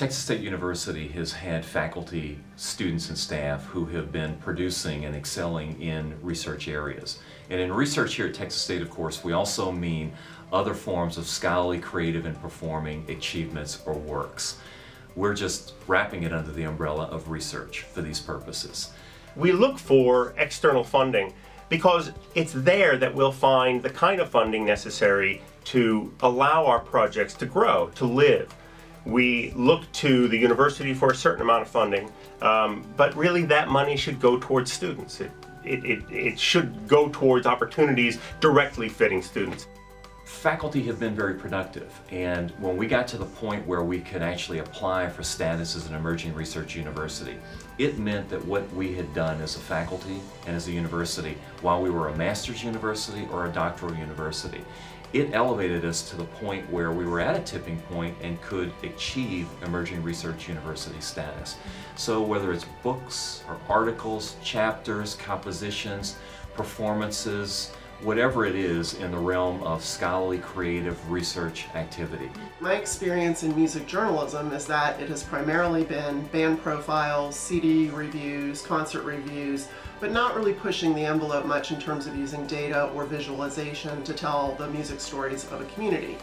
Texas State University has had faculty, students, and staff who have been producing and excelling in research areas. And in research here at Texas State, of course, we also mean other forms of scholarly, creative, and performing achievements or works. We're just wrapping it under the umbrella of research for these purposes. We look for external funding because it's there that we'll find the kind of funding necessary to allow our projects to grow, to live. We look to the university for a certain amount of funding, but really that money should go towards students. It should go towards opportunities directly fitting students. Faculty have been very productive, and when we got to the point where we could actually apply for status as an emerging research university, it meant that what we had done as a faculty and as a university, while we were a master's university or a doctoral university, it elevated us to the point where we were at a tipping point and could achieve emerging research university status. So whether it's books or articles, chapters, compositions, performances, whatever it is in the realm of scholarly, creative research activity. My experience in music journalism is that it has primarily been band profiles, CD reviews, concert reviews, but not really pushing the envelope much in terms of using data or visualization to tell the music stories of a community.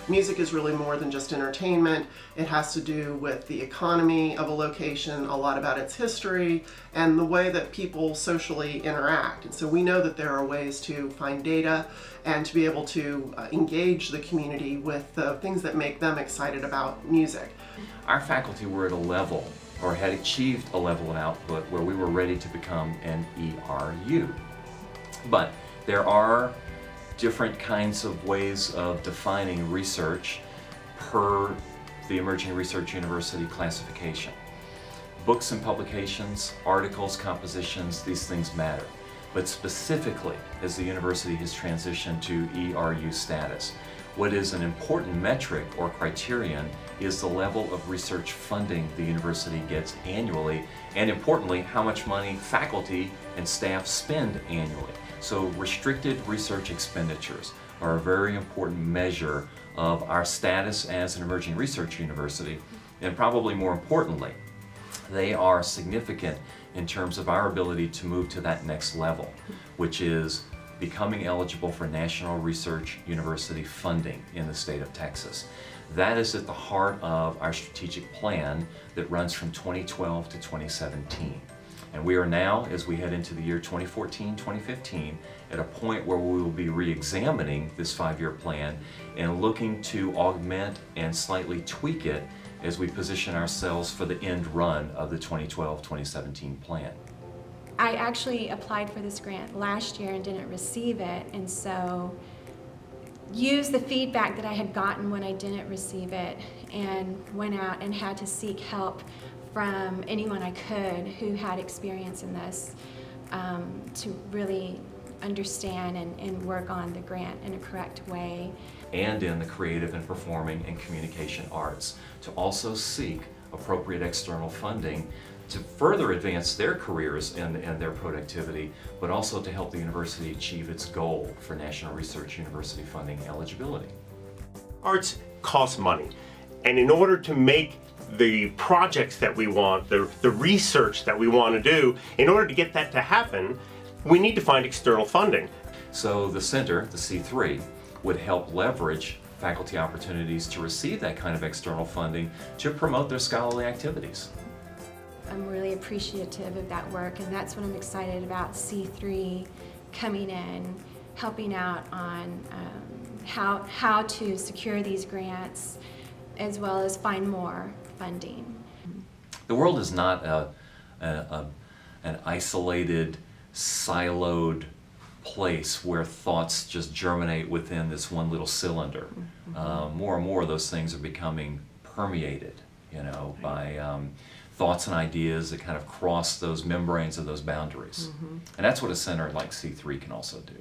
Music is really more than just entertainment. It has to do with the economy of a location, a lot about its history, and the way that people socially interact. And so we know that there are ways to find data and to be able to engage the community with the things that make them excited about music. Our faculty were at a level, or had achieved a level of output, where we were ready to become an ERU. But there are different kinds of ways of defining research per the Emerging Research University classification. Books and publications, articles, compositions, these things matter. But specifically, as the university has transitioned to ERU status, what is an important metric or criterion is the level of research funding the university gets annually, and importantly, how much money faculty and staff spend annually. So restricted research expenditures are a very important measure of our status as an emerging research university, and probably more importantly, they are significant in terms of our ability to move to that next level, which is becoming eligible for National Research University funding in the state of Texas. That is at the heart of our strategic plan that runs from 2012 to 2017. And we are now, as we head into the year 2014-2015, at a point where we will be re-examining this 5-year plan and looking to augment and slightly tweak it as we position ourselves for the end run of the 2012-2017 plan. I actually applied for this grant last year and didn't receive it, and so used the feedback that I had gotten when I didn't receive it and went out and had to seek help from anyone I could who had experience in this to really understand and work on the grant in a correct way. And in the creative and performing and communication arts, to also seek appropriate external funding to further advance their careers and their productivity, but also to help the university achieve its goal for National Research University funding eligibility. Arts cost money, and in order to make the projects that we want, the research that we want to do, in order to get that to happen, we need to find external funding. So the center, the C3, would help leverage faculty opportunities to receive that kind of external funding to promote their scholarly activities. I'm really appreciative of that work, and that's what I'm excited about, C3 coming in, helping out on how to secure these grants, as well as find more funding. The world is not an isolated, siloed place where thoughts just germinate within this one little cylinder. More and more of those things are becoming permeated, you know, by thoughts and ideas that kind of cross those membranes of those boundaries. And that's what a center like C3 can also do.